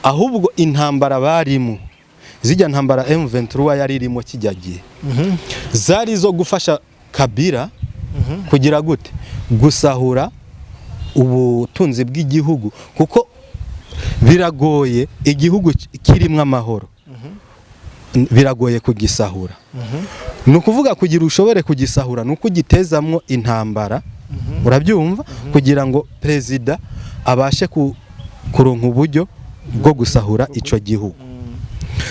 ahubwo intambara barimo zijya ntambara M23 yari irimo kijyagiye zari zo gufasha Kabila kugira gute gusahura ubutunzi bw'igihugu kuko biragoye igihugu kirimwe amahoro biragoye kugisahura nukuvuga kugira ushobore kugisahura nuko gitezamwo intambara urabyumva kugira ngo president abashe kuronka uburyo bwo gusahura ico gihugu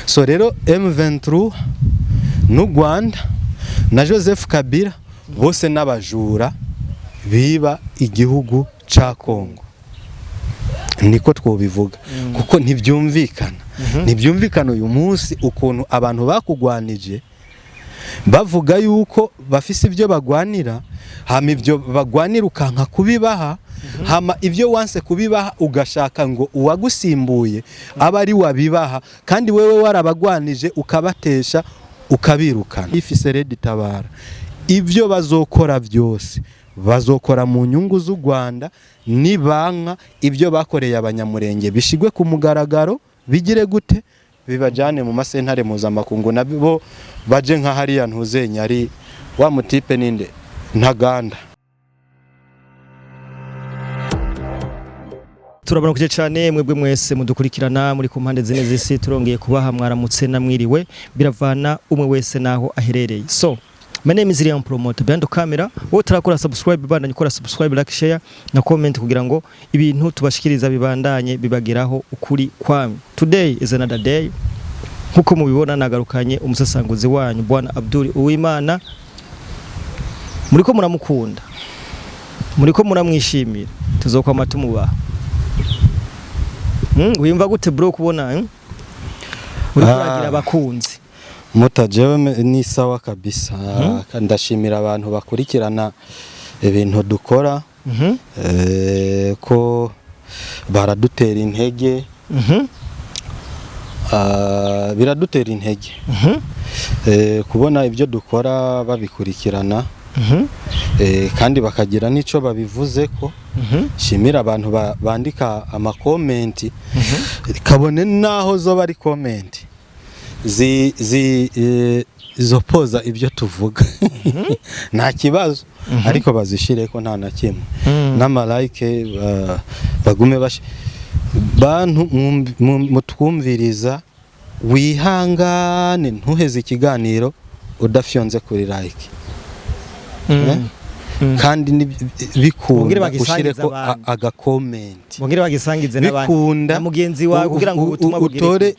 so rero M23 n'u Rwanda na Joseph Kabila bose n'abajura biba igihugu ca Kongo niko twobivuga kuko ntibyumvikana uyu munsi ukuntu abantu bakugwanije bavuga yuko bafise ibyo bagwanira hama ibyo bagwanira ukanka kubibaha hama ibyo wanse kubibaha ugashaka ngo uwagusimbuye aba ari wabibaha kandi wewe warabagwanije ukabatesha ukabirukana ifise Red Tabara ibyo bazokora byose bazokora mu nyungu z'u Rwanda nibanka ibyo bakoreye abanyamurenge bishigwe ku mugaragaro bigire gute bibajane mu masentare mpuzamakungu nabo baje nka hariya ntuzenya ari wa mutipe ninde Ntaganda. Turabona kuje cyane mwebwe mwese mudukurikirana muri ku mpande zine z'isi turongeye kubaha mwaramutse na mwiriwe biravana umwe wese naho aherereye. So my name is Liam Promoter behind the camera. Wowe turakora subscribe bana nyukora subscribe like share na comment kugira ngo ibintu tubashikiriza bibandanye bibageraho ukuri kwami. Today is another day. Nkuko mubibona nagarukanye umusasanguzi wanyu Bwana Abdul Uwimana. Muriko muramukunda. Muriko muramwishimira. Tuzokwama tumubaha. Wimva gute bro kubona uri kuragira abakunzi mutajewe ni sawa kabisa ndashimira abantu bakurikirana ibintu dukora ko baradutera intege biradutera intege kubona ibyo dukora babikurikirana kandi bakagira nico babivuze ko shimira abantu bandika amakomenti kabone naho zo bari komenti zopoza ibyo tuvuga nta kibazo ariko bazishire ko nta na kimwe n'amalike bagume bantu mutwumviriza wihangane ntuheze ikiganiro udafyonze kuri like kandi bikunda gushire ko agakomenti mugire bagisangize n'abandi mugenzi wawe kugira ngo ubutumwa bugire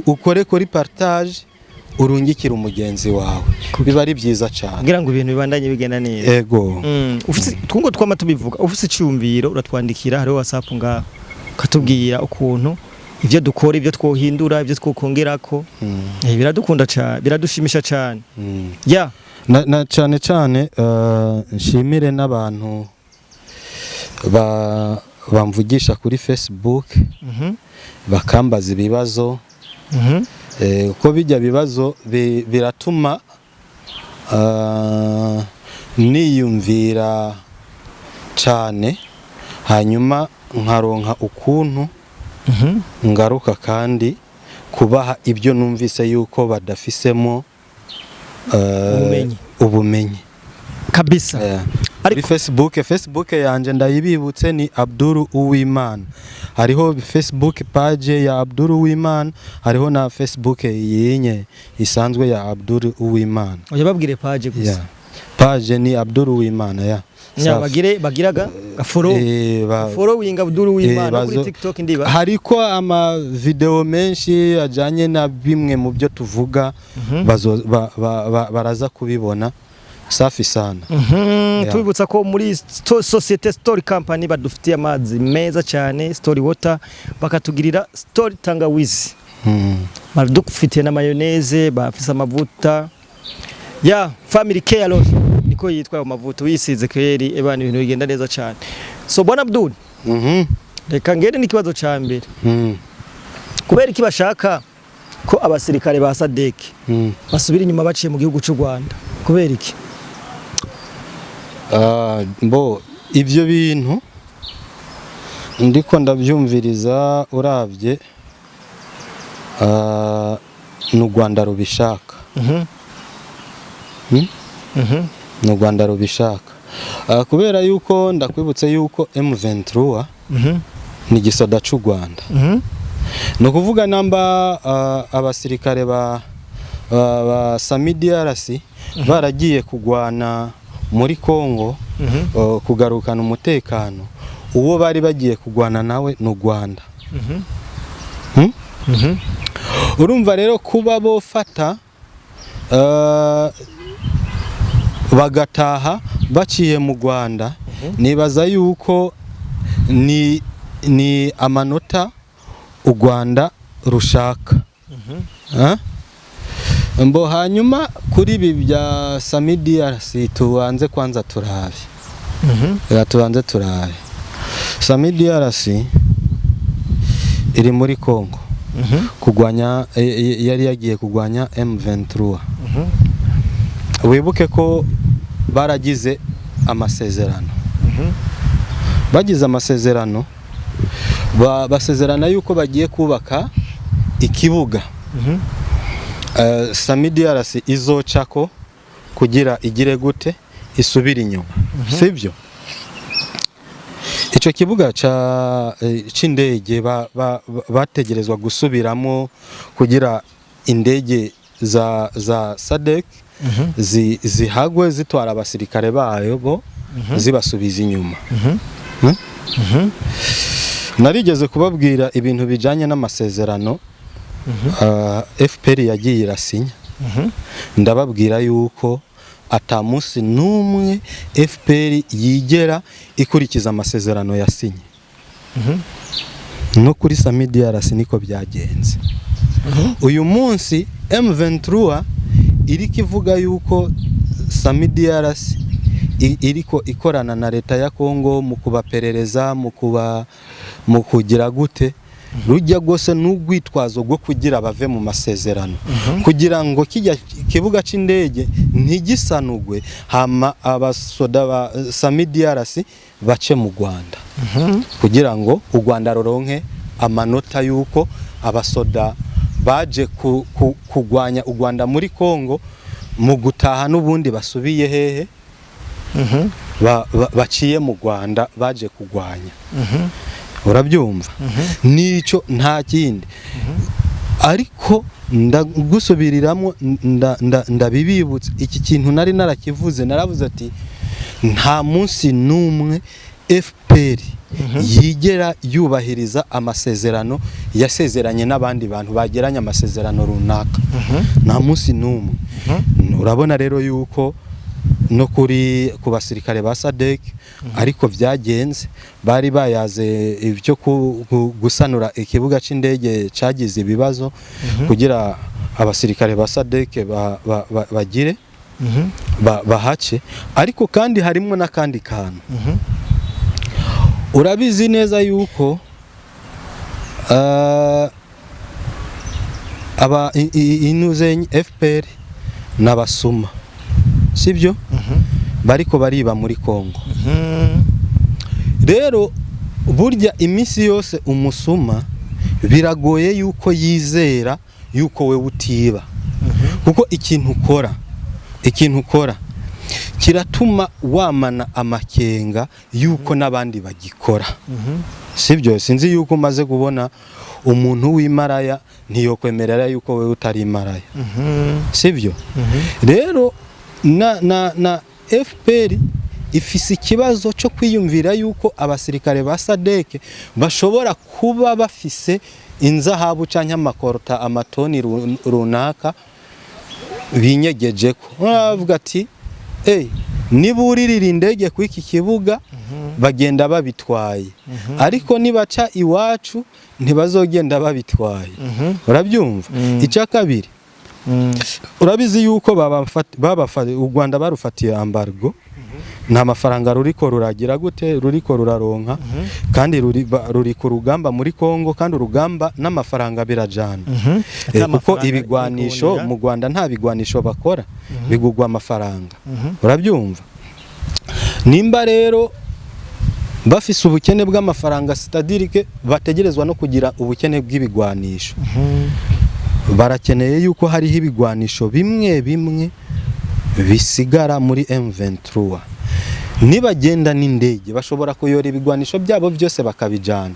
ukore kuri partage urungikira umugenzi wawe biba ari byiza cyane kugira ngo ibintu bibandanye bigenda neza yego ufite twungo twama tubivuga ufite icyumviro uratwandikira hari WhatsApp nga katubwira ukuntu ivyo dukora ivyo twohindura ivyo twokongerako biradukunda cyane biradushimisha cyane ya na cyane nshimire n'abantu bamvugisha kuri Facebook bakambaza ibibazo uko bijya bibazo biratuma niyumvira cyane hanyuma nkaronka ukuntu ngaruka kandi kubaha ibyo numvise yuko badafisemo ubumenyi kabisa ari Facebook yanje ndayibibutse ni Abdul Uwimana hariho Facebook page ya Abdul Uwimana hariho na Facebook yenye isanzwe ya Abdul Uwimana yababwire page gusa page ni Abdul Uwimana bagiraga following Abdul Uwimana kuri TikTok ndiba hariko ama video menshi ajanye na bimwe mu byo tuvuga baraza kubibona safi sana tubibutsa ko muri Societe Story Company badufitiye amazi meza cyane Story Water bakatugirira Story Tangawizi badufitiye na mayonnaise bafise amavuta ya Family Care Lotion niko yitwa amavuta wisize kweri ebana ibintu bigenda neza cyane so Bwana Abdul reka ngende n'ikibazo ca mbere kubera iki bashaka ko abasirikare ba SADC basubira inyuma baciye mu gihugu cy'u Rwanda kubera iki ibyo bintu ndiko ndabyumviriza uravye n'u Rwanda rubishaka. n'u Rwanda rubishaka kubera yuko ndakwibutse yuko M23 ni gisoda cy'u Rwanda. No kuvuga namba abasirikare ba Samidiarasi baragiye kugwana muri Kongo kugarukana umutekano, uwo bari bagiye kugwana nawe n'u Rwanda. Urumva rero kuba bofata bagataha baciye mu Rwanda, nibaza yuko ni amanota u Rwanda rushaka. Mbo hanyuma kuri ibi bya Samidiarasi tubanze kwanza turabe. Tubanze turabe. Samidiarasi iri muri Kongo kugwanya, yari yagiye kugwanya M23. Wibuke ko baragize amasezerano. Bagize amasezerano, basezerana yuko bagiye kubaka ikibuga Samidiarasi izocako kugira igire gute isubira inyuma. Sibyo? Ico kibuga c'indege bategerezwa gusubiramo kugira indege za SADC zihagwe zitwara abasirikare bayo bo zibasubiza inyuma. Narigeze kubabwira ibintu bijanye n'amasezerano FPR yagiye irasinya. Ndababwira yuko atamusi numwe FPR yigera ikurikiza amasezerano yasinye. No kuri Samidiarasi niko byagenze. Uyu munsi M23 iri kivuga yuko Samidiarasi iriko ikorana na leta ya Kongo mu kubaperereza, mu kugira gute rujya gose n'ugwitwazo gwo kugira bave mu masezerano, kugira ngo kijya kibuga c'indege ntigisanugwe, hama abasoda ba Samidiarasi bace mu Rwanda, kugira ngo u Rwanda ruronke amanota yuko abasoda baje kugwanya u Rwanda muri Kongo mu gutaha n'ubundi basubiye hehe baciye mu Rwanda baje kugwanya. Urabyumva? Nico nta kindi. Ariko ndagusubiriramo ndabibibutse iki kintu nari narakivuze, naravuze ati nta munsi numwe FPR yigera yubahiriza amasezerano yasezeranye n'abandi bantu bagiranye amasezerano runaka. Nta munsi numwe. Urabona rero yuko no kuri ku basirikare ba SADC ariko byagenze, bari bayaze ibyo gusanura ikibuga c'indege cagize ibibazo kugira abasirikare ba SADC bagire bahace. Ariko kandi harimo n'akandi kantu. Urabizi neza yuko aba inuze FPR n'abasuma, sibyo? Bariko bariba muri Kongo. Rero burya imisi yose umusuma biragoye yuko yizera yuko we utiba, kuko ikintu ukora kiratuma wamana amakenga yuko n'abandi bagikora. Sibyo? Sinzi yuko umaze kubona umuntu w'imaraya ntiyokwemerera yuko we utari imaraya. Sibyo? Rero na FPR ifise ikibazo cyo kwiyumvira yuko abasirikare ba SADC bashobora kuba bafise inzahabu canke amakorota amatoni runaka binyegejeko. Uravuga ati niburirira indege ku iki kibuga bagenda babitwaye, ariko nibaca iwacu ntibazogenda babitwaye. Urabyumva? Icya kabiri, urabizi yuko u Rwanda barufatiye embargo, nta mafaranga ruriko ruragira gute, ruriko ruraronka, kandi ruri ku rugamba muri Kongo, kandi urugamba n'amafaranga birajana. Kuko ibigwanisho mu Rwanda nta bigwanisho bakora, bigugwa amafaranga. Urabyumva? Nimba rero bafise ubukene bw'amafaranga sitadirike bategerezwa no kugira ubukene bw'ibigwanisho. Barakeneye yuko hariho ibigwanisho bimwe bimwe bisigara muri M23. Nibagenda n'indege bashobora kuyora ibigwanisho byabo byose bakabijana,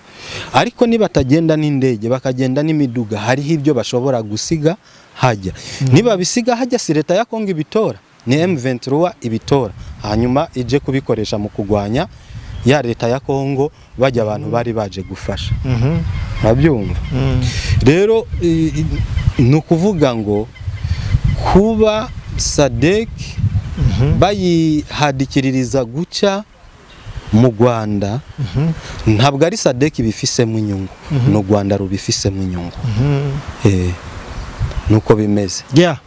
ariko nibatagenda n'indege bakagenda n'imiduga hariho ibyo bashobora gusiga hajya. Niba bisiga hajya si leta ya Kongo ibitora, ni M23 ibitora, hanyuma ije kubikoresha mu kugwanya ya leta ya Kongo bajya abantu bari baje gufasha. Nabyumva. Rero nukuvuga ngo kuba SADC bayihadikiririza guca mu Rwanda ntabwo ari SADC bifisemo inyungu, no Rwanda rubifisemo inyungu. Nuko bimeze. Yeah.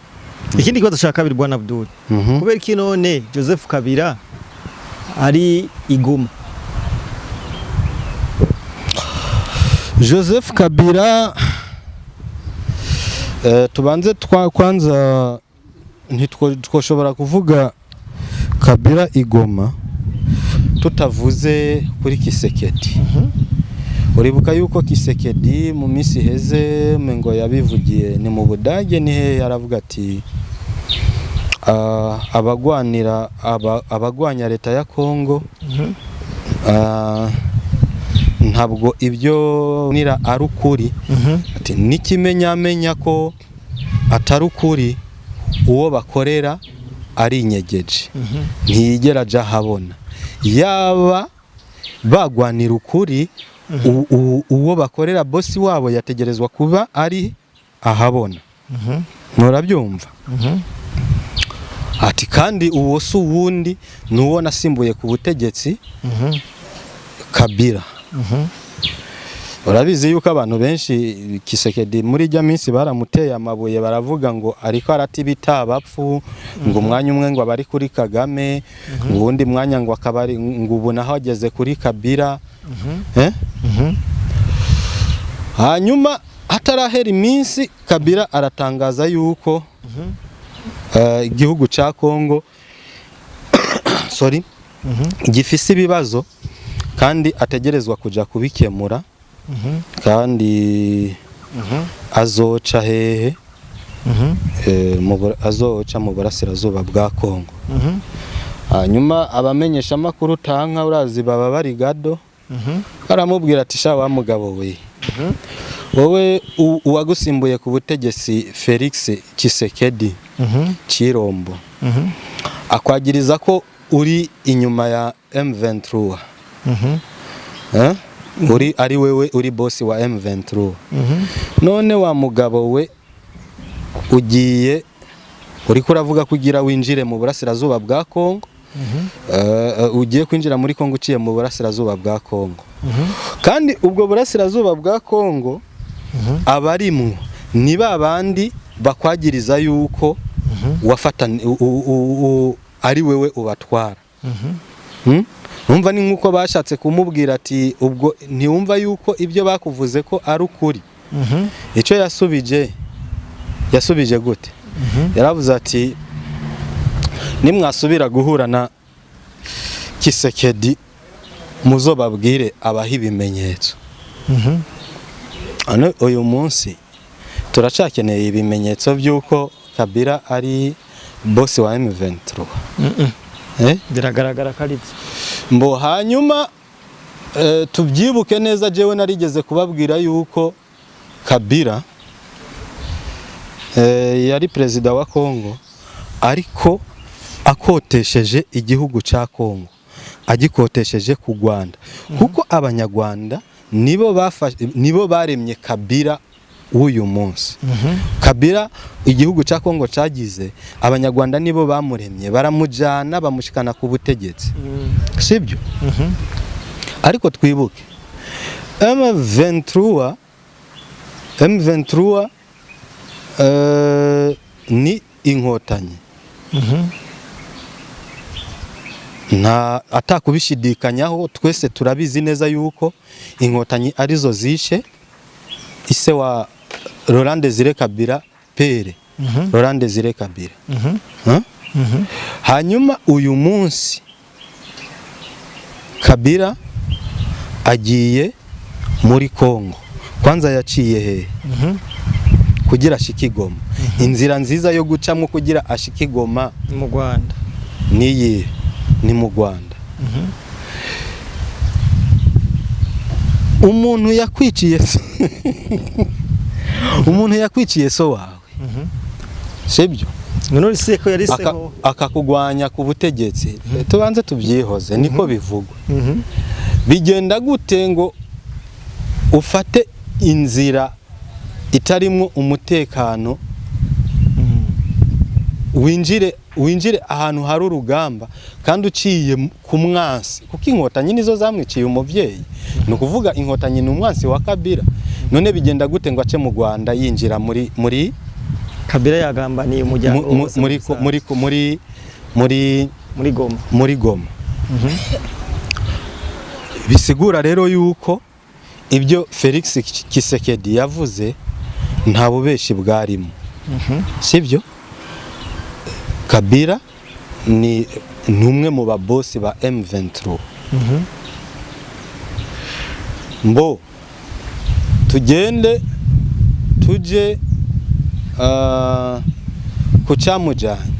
Ikindi kibazo cya kabiri Bwana Abdul. Kubera iki none Joseph Kabila ari iguma? Joseph Kabila tubanze kwanza ntitwoshobora kuvuga Kabila igoma tutavuze kuri Kisekedi. Uribuka yuko Kisekedi mu minsi heze ngo yabivugiye ni mu Budage, nihe yaravuga ati abagwanya leta ya Kongo ntabwo ibyo nira ari ukuri. Ati nikimenyamenya ko atari ukuri uwo bakorera ari inyegeje, ntiyigera aja habona. Yaba bagwanira ukuri uwo bakorera bosi wabo yategerezwa kuba ari ahabona. Murabyumva? Ati kandi uwo si uwundi nuwo nasimbuye ku butegetsi Kabila. Urabizi yuko abantu benshi Kisekedi muri jya minsi baramuteye amabuye baravuga ngo ariko arati bitabapfu, ngo umwanya umwe ngo abari kuri Kagame, ubundi mwanya ngo akabari ngo ubu naho ageze kuri Kabila. Hanyuma hatarahera iminsi Kabila aratangaza yuko igihugu ca Kongo gifise ibibazo kandi ategerezwa kuja kubikemura. Kandi azoca hehe? Azoca mu burasirazuba bwa Kongo. Hanyuma abamenyesha makuru tanka urazi baba bari gado, baramubwira ati sha wa mugabo we, wowe uwagusimbuye ku butegetsi Felix Tshisekedi Chirombo akwagiriza ko uri inyuma ya M23. Uri ari wewe uri bosi wa M23. None wa mugabo we ugiye uri kuravuga kugira winjire mu burasirazuba bwa Kongo. Ugiye kwinjira muri Kongo uciye mu burasirazuba bwa Kongo. Kandi ubwo burasirazuba bwa Kongo abarimwo ni babandi bakwagiriza yuko wafatana ari wewe ubatwara. Numva ni nkuko bashatse kumubwira ati ubwo ntiwumva yuko ibyo bakuvuze ko ari ukuri. Icyo yasubije gute? Yaravuze ati nimwasubira guhura na Kisekedi muzobabwire abaha ibimenyetso. Uyu munsi turacakeneye ibimenyetso by'uko Kabila ari bosi wa M23. Biragaragara kari mbo. Hanyuma tubyibuke neza, jewe narigeze kubabwira yuko Kabila yari perezida wa Kongo ariko akotesheje igihugu ca Kongo, agikotesheje ku Rwanda, kuko abanyarwanda nibo baremye Kabila uyu munsi. Kabila igihugu ca Kongo cagize abanyarwanda nibo bamuremye, baramujana bamushikana ku butegetsi. Sibyo? Ariko twibuke M23 ni inkotanyi. Nta atakubishidikanyaho, twese turabizi neza yuko inkotanyi arizo zishe ise wa Laurent Désiré Kabila pere. Laurent Désiré Kabila. Hanyuma uyu munsi Kabila agiye muri Kongo. Kwanza yaciye he kugira ashike Goma. Inzira nziza yo gucamwo kugira ashike Goma mu Rwanda niyi ni mu Rwanda. Umuntu yakwiciye umuntu yakwiciye so wawe sibyo none se ko yari seho akakugwanya ku butegetsi. Tubanze tubyihoze niko bivugwa. Bigenda gute ngo ufate inzira itarimwo umutekano winjire ahantu hari urugamba kandi uciye ku mwansi, kuko inkotanyi nizo zamwiciye umuvyeyi. No kuvuga inkotanyi ni umwansi wa Kabila. None bigenda gute ngo ace mu Rwanda yinjira muri Kabila yagambaniye umuryango muri Goma. Bisigura rero yuko ibyo Felix Tshisekedi yavuze nta bubeshi bwarimo. Sibyo? Kabila ni umwe mu babosi ba M23. Mbo tugende tuje ku cyamujanye.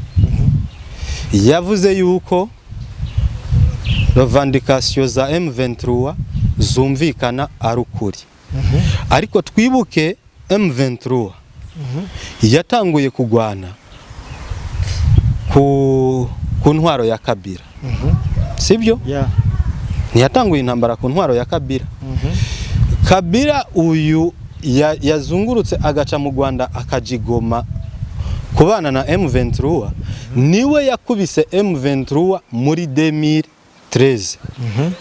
Yavuze yuko revendication za M23 zumvikana ari ukuri. Ariko twibuke M23 yatanguye kugwana ku ntwaro ya Kabila. Sibyo? Ntiyatanguye intambara ku ntwaro ya Kabila. Kabila uyu yazungurutse agaca mu Rwanda akajigoma kubana na M23, niwe yakubise M23 muri 2013.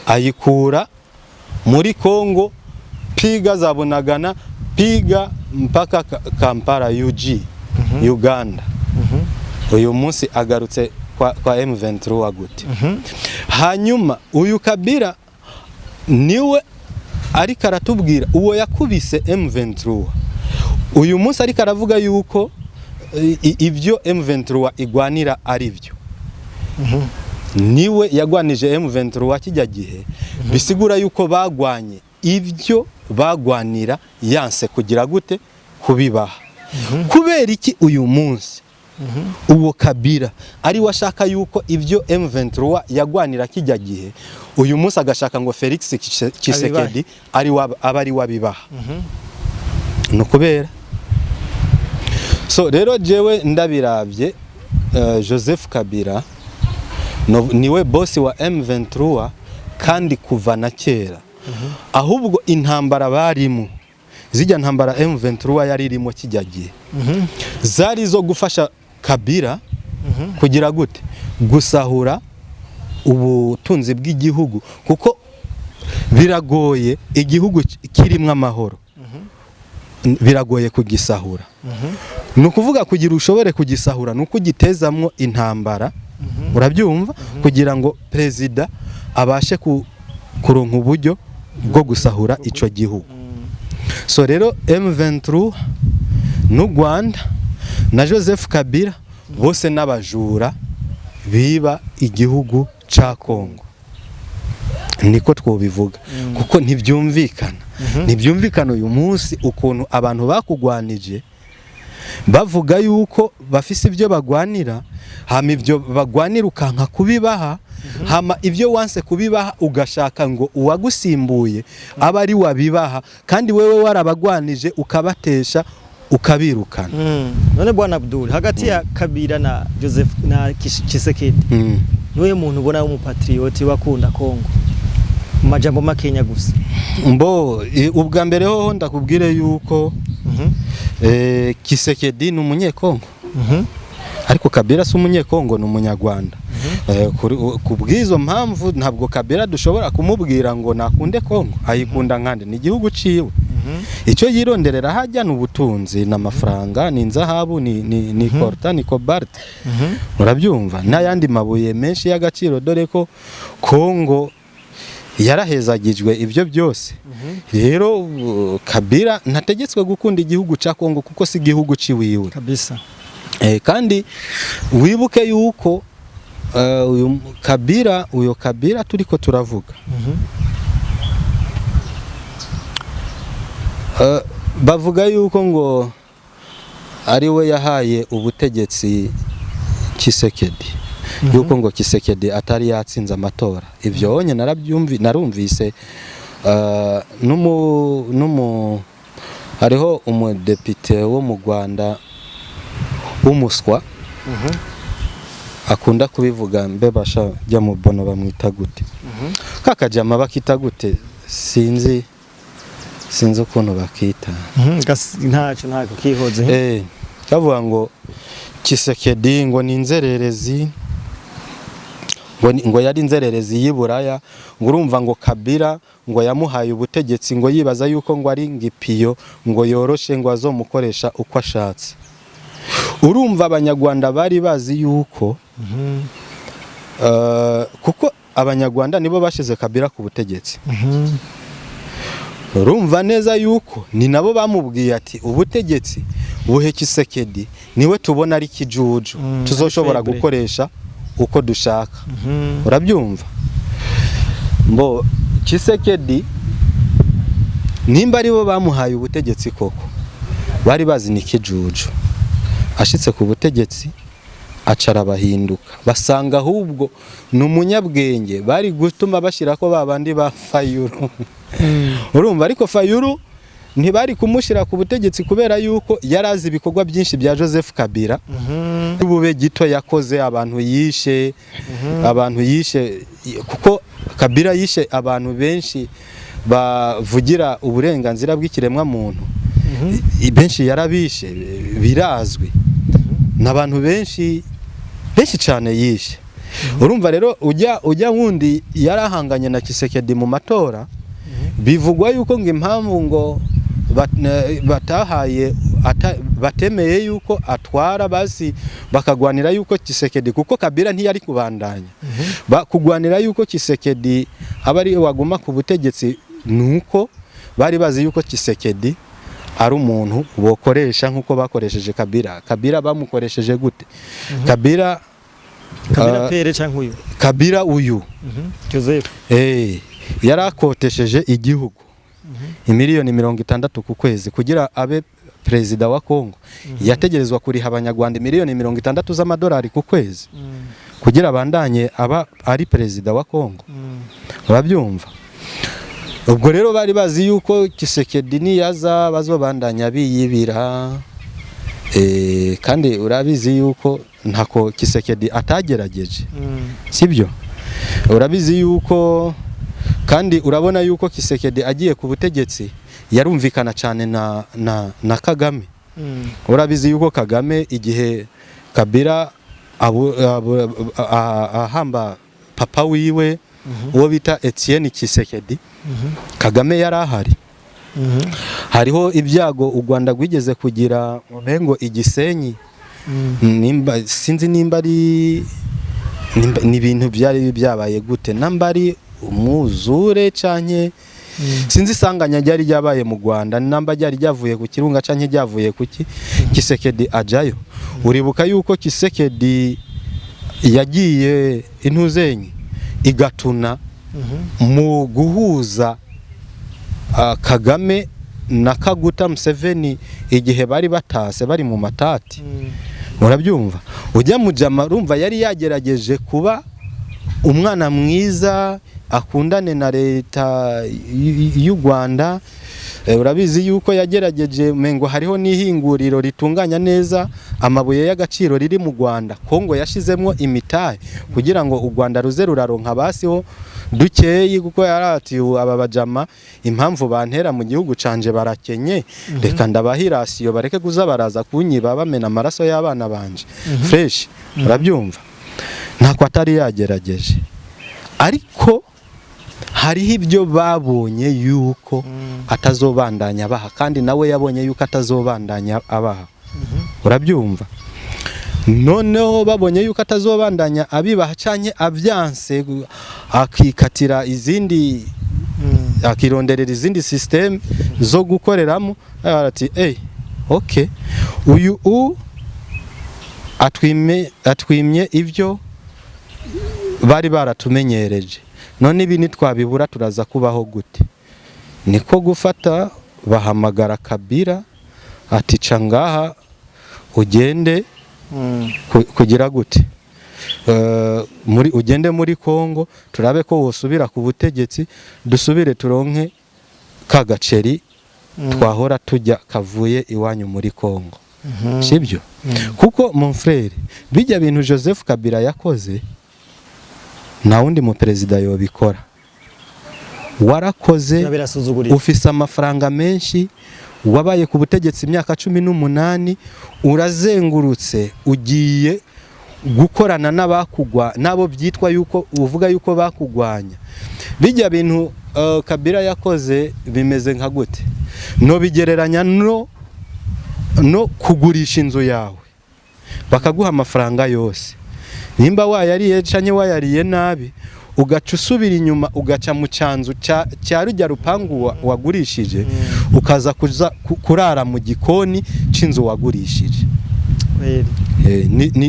Ayikura muri Kongo, piga za Bunagana, piga mpaka Kampala UG, Uganda. Uyu munsi agarutse kwa M23 gute. Hanyuma uyu Kabila niwe ariko aratubwira uwo yakubise M23. Uyu munsi ariko aravuga yuko ibyo M23 igwanira ari byo. Niwe yagwanije M23 kijya gihe. Bisigura yuko bagwanye ibyo bagwanira yanse kugira gute kubibaha. Kubera iki uyu munsi uwo Kabila ari washaka yuko ibyo M23 yagwanira kijya gihe, uyu munsi agashaka ngo Felix Tshisekedi ari wabibaha. No kubera so rero jewe ndabiravye Joseph Kabila niwe bosi wa M23 kandi kuva na kera. Ahubwo intambara barimo zijya ntambara M23 yari irimo kijya gihe zari zo gufasha Kabila kugira gute gusahura ubutunzi bw'igihugu, kuko biragoye igihugu kirimwe amahoro. Biragoye kugisahura. Nukuvuga kugira ushobore kugisahura nuko gitezamwo intambara. Urabyumva? Kugira ngo president abashe kuronka uburyo bwo gusahura ico gihugu. So rero M23 n'u Rwanda na Joseph Kabila bose n'abajura biba igihugu ca Kongo. Niko twobivuga kuko ntibyumvikana. Ntibyumvikana uyu munsi ukuntu abantu bakugwanije bavuga yuko bafise ibyo bagwanira, hama ibyo bagwanira ukanka kubibaha, hama ibyo wanse kubibaha ugashaka ngo uwagusimbuye aba ari wabibaha, kandi wewe warabagwanije ukabatesha ukabirukana. None bwana Abdul, hagati ya Kabila na Joseph na Tshisekedi niwe muntu ubona w'umupatrioti wakunda Kongo mu majambo makenya gusa? Mbo ubwa mbere ho ndakubwire yuko Tshisekedi ni umunyekongo. Ariko Kabila si umunyekongo, ni umunyarwanda. Kubwizo mpamvu ntabwo Kabila dushobora kumubwira ngo nakunde Kongo. Ayikunda nkande ni igihugu ciwe. Icyo yironderera hajya n'ubutunzi n'amafaranga, ni inzahabu, ni coltan, ni cobalt. Urabyumva? N'ayandi mabuye menshi y'agaciro, dore ko Kongo yarahezagijwe ibyo byose. Rero Kabila ntategetswe gukunda igihugu ca Kongo kuko si igihugu ciwiwe kabisa. Kandi wibuke yuko uyu Kabila turiko turavuga bavuga yuko ngo ari we yahaye ubutegetsi Kisekedi, yuko ngo Kisekedi atari yatsinze amatora. Ivyo onye narumvise hariho umudepite wo mu Rwanda w'umuswa akunda kubivuga, mbe basha jya mu bono bamwita gute, kakajama bakita gute, sinzi ukuntu bakita, ntacyo kihoze. kavuga ngo Kisekedi ngo ni inzererezi, ngo yari inzererezi y'Iburaya, ngo urumva ngo Kabila ngo yamuhaye ubutegetsi, ngo yibaza yuko ngo ari ngipiyo, ngo yoroshe ngo azomukoresha uko ashatse. Urumva abanyarwanda bari bazi yuko kuko abanyarwanda nibo bashize Kabila ku butegetsi. Urumva neza yuko ni nabo bamubwiye ati ubutegetsi buhe Kisekedi niwe tubona ari kijuju, tuzoshobora gukoresha uko dushaka. Urabyumva? Mbo Kisekedi nimba ari bo bamuhaye ubutegetsi koko, bari bazi ni kijuju. Ashitse ku butegetsi acara bahinduka, basanga ahubwo ni umunyabwenge, bari gutuma bashira ko babandi ba Fayulu. Urumva ariko Fayulu ntibari kumushira ku butegetsi kubera yuko yarazi ibikorwa byinshi bya Joseph Kabila. Ubube gito yakoze, abantu yishe, kuko Kabila yishe abantu benshi bavugira uburenganzira bw'ikiremwa muntu. Benshi yarabishe, birazwi. N'abantu benshi cyane yishe. Urumva rero ujya wundi yarahanganye na Kisekedi mu matora, bivugwa yuko ngo impamvu ngo batemeye yuko atwara, basi bakagwanira yuko Kisekedi, kuko Kabila ntiyari kubandanya, kugwanira yuko Kisekedi abari waguma ku butegetsi, nuko bari bazi yuko Kisekedi ari umuntu bokoresha nkuko bakoresheje Kabila. Kabila bamukoresheje gute? Kabila pere cyangwa uyu Kabila uyu Joseph yarakotesheje igihugu imiliyoni 60 ku kwezi kugira abe perezida wa Kongo. Yategerezwa kuriha abanyarwanda miliyoni 60 z'amadolari ku kwezi kugira abandanye aba ari perezida wa Kongo. Urabyumva? Ubwo rero bari bazi yuko Kisekedi niyaza bazobandanya biyibira, kandi urabizi yuko ntako Kisekedi atagerageje, sibyo? Urabizi yuko, kandi urabona yuko Kisekedi agiye ku butegetsi yarumvikana cyane na Kagame. Urabizi yuko Kagame igihe Kabila ahamba papa wiwe uwo bita Etienne Kisekedi, Kagame yari ahari. Hariho ibyago u Rwanda rwigeze kugira ngo Igisenyi, sinzi nimba ari n'ibintu byari byabaye gute, namba ari umuzure canke sinzi isanganya ryari ryabaye mu Rwanda, namba ryari ryavuye ku kirunga canke ryavuye kuki Kisekedi ajayo. Uribuka yuko Kisekedi yagiye intuzenyi igatuna mu guhuza Kagame na Kaguta Museveni igihe bari batase bari mu matati. Urabyumva? Ujya mujama urumva yari yagerageje kuba umwana mwiza, akundane na leta y'u Rwanda. Urabizi yuko yagerageje mengo hariho n'ihinguriro ritunganya neza amabuye y'agaciro riri mu Rwanda. Kongo yashizemwo imitahe kugira ngo u Rwanda ruze ruraronka basiho dukeyi, kuko yarati aba bajama impamvu bantera mu gihugu canje barakenye, reka ndabahirasiyo bareke kuza baraza kunyiba bamena amaraso y'abana banje fresh. Urabyumva? Ntako atari yagerageje, ariko hariho ibyo babonye yuko atazobandanya abaha, kandi nawe yabonye yuko atazobandanya abaha. Urabyumva? Noneho babonye yuko atazobandanya abibaha canke avyanse, akikatira izindi, akironderera izindi system zo gukoreramo. Arati okay, uyu atwimye ivyo bari baratumenyereje, none ibi nitwabibura turaza kubaho gute? Niko gufata bahamagara Kabila ati ca ngaha ugende kugira gute ugende muri Kongo turabe ko wosubira ku butegetsi dusubire turonke ka gaceri twahora tujya kavuye iwanyu muri Kongo. Sibyo? Kuko mon frère bijya bintu Joseph Kabila yakoze nta wundi mu perezida yobikora. Warakoze ufise amafaranga menshi wabaye ku butegetsi imyaka 18 urazengurutse ugiye gukorana n'abakugwa nabo byitwa yuko uvuga yuko bakugwanya. Bijya bintu Kabila yakoze bimeze nka gute? No bigereranya no kugurisha inzu yawe bakaguha amafaranga yose, nimba wayariye canke wayariye nabi ugaca usubira inyuma ugaca mu canzu cya rujya rupangu wagurishije ukaza kurara mu gikoni c'inzu wagurishije.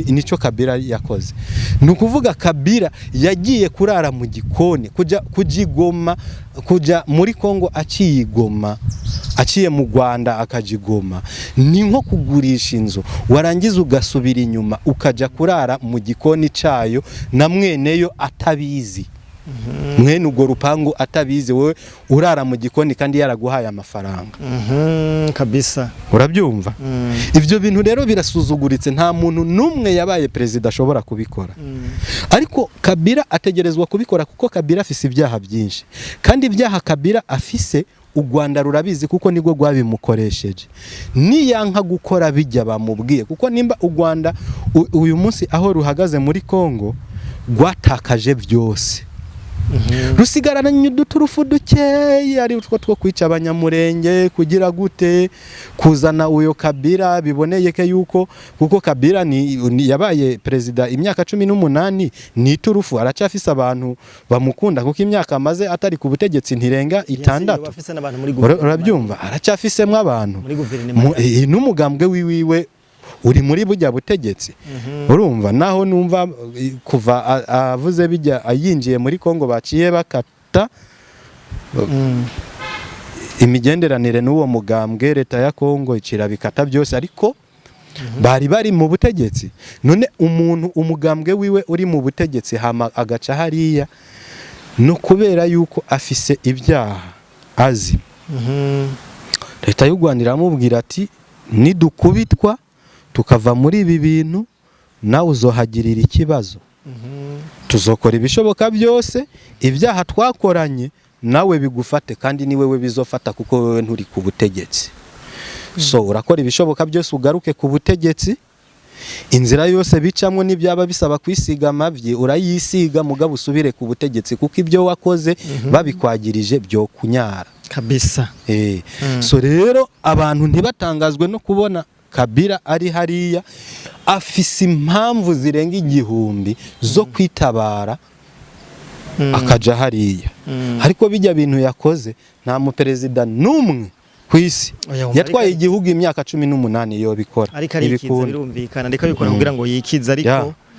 Nico Kabila yakoze. Nukuvuga Kabila yagiye kurara mu gikoni kujigoma kuja muri Kongo aciyigoma aciye mu Rwanda akajigoma. Ni nko kugurisha inzu warangiza ugasubira inyuma ukaja kurara mu gikoni cayo na mweneyo atabizi. Mwene ugo rupangu atabizi wowe urara mu gikoni kandi yaraguhaye amafaranga. Kabisa. Urabyumva? Ivyo bintu rero birasuzuguritse nta muntu numwe yabaye president ashobora kubikora. Ariko Kabila ategerezwa kubikora kuko Kabila afise ibyaha byinshi. Kandi ibyaha Kabila afise u Rwanda rurabizi kuko nibwo rwabimukoresheje. Niyanka gukora bijya bamubwiye kuko nimba u Rwanda uyu munsi aho ruhagaze muri Kongo rwatakaje byose. Rusigarana uduturufu dukeya ari utwo two kwica abanyamurenge kugira gute kuzana uyo Kabila biboneyeke yuko kuko Kabila ni yabaye president imyaka 18 ni turufu aracafise abantu bamukunda kuko imyaka amaze atari ku butegetsi ntirenga 6. Urabyumva aracafisemwe abantu n'umugambwe wiwiwe uri muri bujya butegetsi. Urumva naho numva kuva avuze bijya ayinjiye muri Kongo baciye bakata imigenderanire n'uwo mugambwe leta ya Kongo icira bikata byose ariko bari mu butegetsi. None umugambwe wiwe uri mu butegetsi hama agaca hariya no kubera yuko afise ibyaha azi. Leta y'u Rwanda iramubwira ati nidukubitwa tukava muri ibi bintu nawe uzohagirira ikibazo. Tuzokora ibishoboka byose ibyaha twakoranye nawe bigufate kandi ni wewe bizofata kuko wewe nturi ku butegetsi. So urakora ibishoboka byose ugaruke ku butegetsi, inzira yose bicamwe n'ibyaba bisaba kwisiga amavyi urayisiga mugabo usubire ku butegetsi kuko ibyo wakoze babikwagirije byo kunyara kabisa. So rero abantu ntibatangazwe no kubona Kabila ari hariya afise impamvu zirenga 1000 zo kwitabara akaja hariya. Ariko bijya bintu yakoze nta mu president numwe kwisi yatwaye igihugu imyaka 18 yo bikora. Ariko arikiza birumvikana ndeka bikora kugira ngo yikiza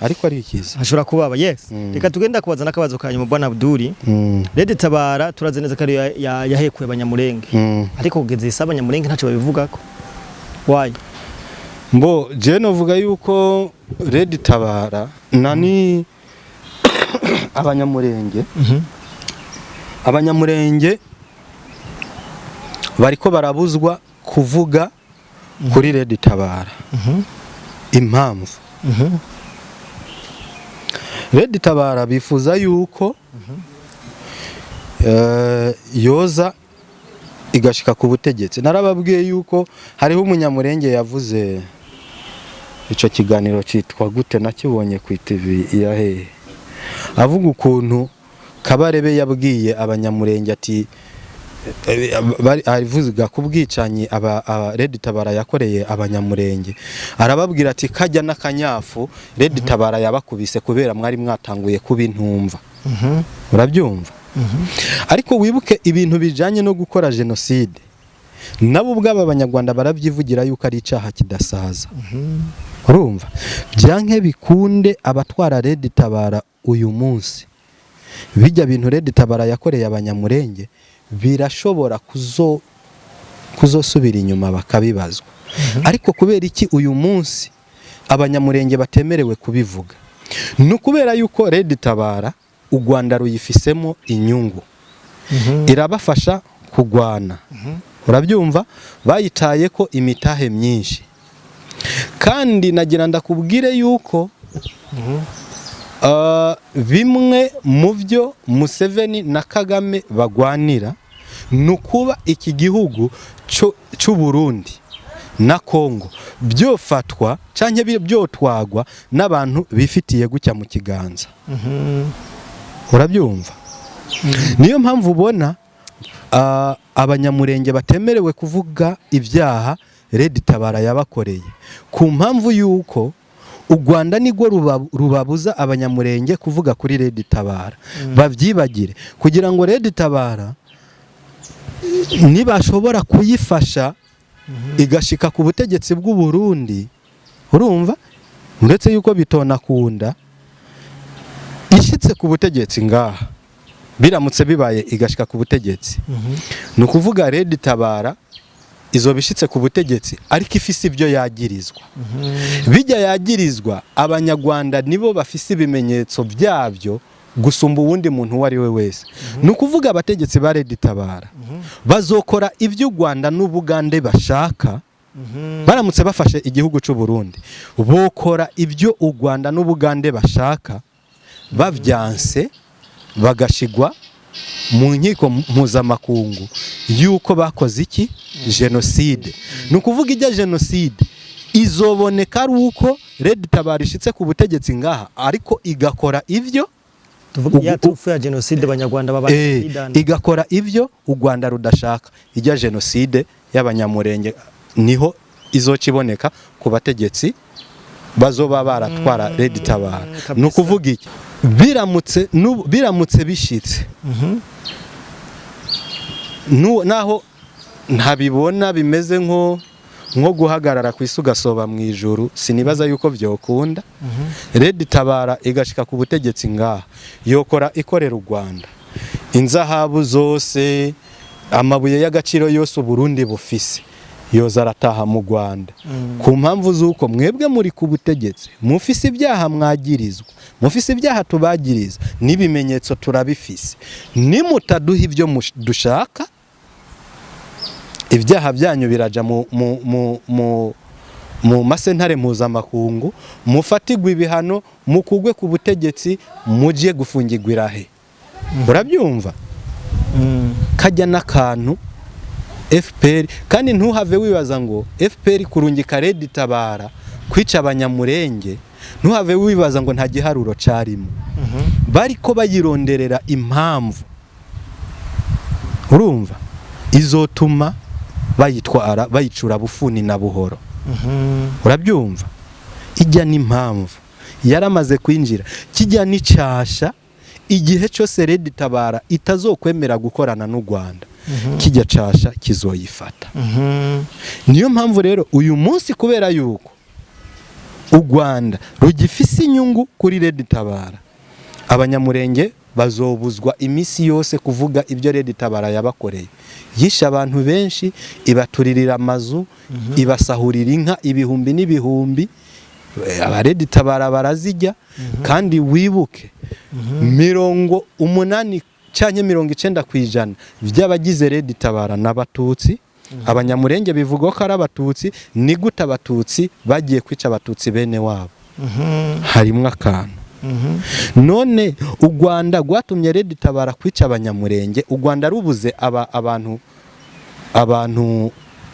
ariko arikiza ashobora kubaba. Yes. Reka tugenda kubaza nakabazo kanyuma bwana Abduri. Red Tabara turazeneza kari yahekuye abanyamurenge. Ariko kugeze isaba abanyamurenge ntaco babivugako. Why? Mbo je novuga yuko Red Tabara nani abanyamurenge abanyamurenge bariko barabuzwa kuvuga kuri Red Tabara. Impamvu Red Tabara bifuza yuko yoza igashika ku butegetsi. Narababwiye yuko hariho umunyamurenge yavuze ico kiganiro citwa gute nakibonye ku TV ya hehe avuga ukuntu Kabarebe yabwiye abanyamurenge ati arivuga kubwicanyi Red Tabara yakoreye abanyamurenge. Arababwira ati kajya n'akanyafu Red Tabara yabakubise kubera mwari mwatanguye kubintumva. Urabyumva? Ariko wibuke ibintu bijanye no gukora genocide nabo ubwabo abanyarwanda barabyivugira yuko ari icaha kidasaza. Urumva? Byanke bikunde abatwara Red Tabara uyu munsi bijya bintu Red Tabara yakoreye abanyamurenge birashobora kuzosubira inyuma bakabibazwa. Ariko kubera iki uyu munsi abanyamurenge batemerewe kubivuga? Ni ukubera yuko Red Tabara u Rwanda ruyifisemo inyungu, irabafasha kugwana, urabyumva, bayitaye ko imitahe myinshi. Kandi nagira ndakubwire yuko bimwe mu byo Museveni na Kagame bagwanira nukuba iki gihugu cy'u Burundi na Kongo byofatwa canke byotwagwa n'abantu bifitiye gucya mu kiganza. Urabyumva? Niyo mpamvu ubona abanyamurenge batemerewe kuvuga ibyaha Red Tabara yabakoreye, ku mpamvu yuko u Rwanda nigwo rubabuza abanyamurenge kuvuga kuri Red Tabara. Babyibagire kugira ngo Red Tabara nibashobora kuyifasha igashika ku butegetsi bw'u Burundi, urumva, uretse yuko bitona kunda ishitse ku butegetsi ngaha, biramutse bibaye igashika ku butegetsi, no kuvuga Red Tabara izo bishitse ku butegetsi ariko ifise ibyo yagirizwa. Bijya yagirizwa abanyarwanda nibo bafise ibimenyetso byabyo gusumba uwundi muntu wari we wese. No kuvuga abategetsi ba Red Tabara bazokora ibyo u Rwanda n'Ubugande bashaka, baramutse bafashe igihugu cy'u Burundi bokora ibyo u Rwanda n'Ubugande bashaka, bavyanse bagashigwa mu nkiko mpuzamakungu yuko bakoze iki, genocide. No kuvuga ijya genocide izoboneka ari uko Red Tabara ishitse ku butegetsi ngaha ariko igakora ivyo ya tufu ya genocide abanyarwanda babana igakora ivyo u Rwanda rudashaka. Ijya genocide y'abanyamurenge niho izokiboneka ku bategetsi bazoba baratwara Red Tabara. No kuvuga iki, biramutse bishitse naho ntabibona bimeze nko guhagarara ku isugasoba mu ijuru, sinibaza yuko byokunda. Red Tabara igashika ku butegetsi ngaha yokora ikorera u Rwanda inzahabu zose, amabuye y'agaciro yose Burundi bufise yoza arataha mu Rwanda. Ku mpamvu z'uko mwebwe muri ku butegetsi mufise ibyaha mwagirizwa, mufise ibyaha tubagiriza n'ibimenyetso turabifise, nimutaduha ibyo dushaka ibyaha byanyu biraja mu masentare mpuzamakungu, mufatigwa ibihano, mukugwe ku butegetsi, mugiye gufungirwa irahe. Urabyumva? Kajya n'akantu FPR, kandi ntuhave wibaza ngo FPR kurungika Red Tabara kwica abanyamurenge, ntuhave wibaza ngo nta giharuro carimo. Bariko bayironderera impamvu, urumva, izotuma bayitwara bayicura bufuni na buhoro. Urabyumva? Ijya n'impamvu yaramaze kwinjira, kijya n'icasha igihe cyose Red Tabara itazokwemera gukorana n'u Rwanda, kijya casha kizoyifata. Niyo mpamvu rero uyu munsi kubera yuko u Rwanda rugifise inyungu kuri Red Tabara, abanyamurenge bazobuzwa imisi yose kuvuga ibyo Red Tabara yabakoreye. Yisha abantu benshi, ibaturirira amazu, ibasahurira inka ibihumbi n'ibihumbi, aba Red Tabara barazijya. Kandi wibuke 80 cyanye 90% by'abagize Red Tabara n'abatutsi. Abanyamurenge bivuga ko ari abatutsi, ni gute abatutsi bagiye kwica abatutsi bene wabo? Harimwe akantu. None u Rwanda rwatumye Red Tabara kwica abanyamurenge, u Rwanda rubuze abantu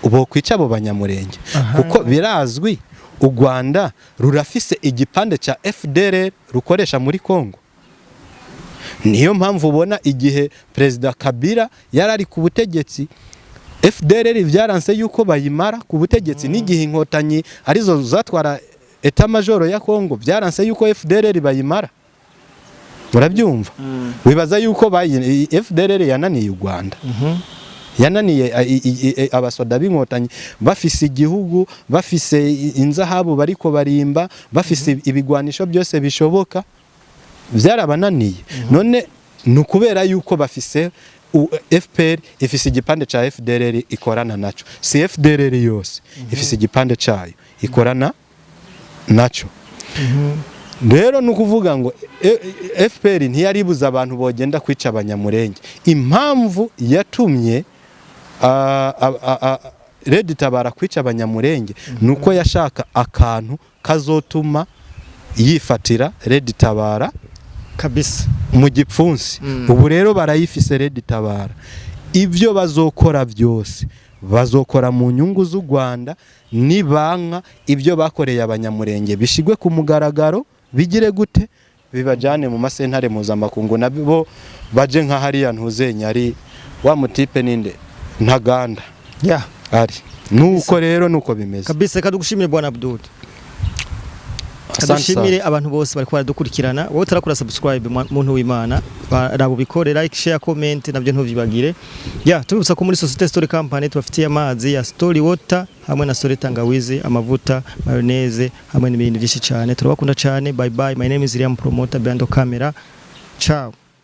bo kwica abo banyamurenge, kuko birazwi u Rwanda rurafise igipande ca FDLR rukoresha muri Kongo. Niyo mpamvu ubona igihe President Kabila yarari ku butegetsi, FDLR byaranse yuko bayimara ku butegetsi, n'igihe inkotanyi arizo zatwara Eta majoro ya Kongo byaranse yuko FDLR bayimara. Urabyumva? Wibaza yuko FDLR yananiye u Rwanda, yananiye abasoda b'inkotanyi, bafise igihugu, bafise inzahabu bariko barimba, bafise ibigwanisho byose bishoboka, byarabananiye. None nukubera yuko bafise FPR ifise igipande ca FDLR ikorana naco, si FDLR yose ifise igipande cayo ikorana naco. Rero nukuvuga ngo FPR ntiyaribuza abantu bogenda kwica abanyamurenge. Impamvu yatumye Red Tabara kwica abanyamurenge nuko yashaka akantu kazotuma yifatira Red Tabara kabisa mu gipfunsi. Ubu rero barayifise Red Tabara, ibyo bazokora byose bazokora mu nyungu z'u Rwanda, nibanka ibyo bakoreye abanyamurenge bishigwe ku mugaragaro, bigire gute, bibajane mu masentare mpuzamakungu, nabo baje nka hariya ntuzenya ari wa mutipe ninde Ntaganda ari nuko rero nuko bimeze kabisa. Kadugushimire bwana Abdul, kadushimire abantu bose bari baradukurikirana. Wowe utarakora subscribe muntu w'Imana rabo bikore, like, share, comment nabyo ntuvyibagire. Tubibutsa ko muri Societe Story Company tubafitiye amazi ya Story Water hamwe na Story Tangawizi, amavuta, mayonnaise hamwe n'ibindi byinshi cyane. Turabakunda cyane. Bye bye. My name is Liam Promoter behind the camera. Ciao.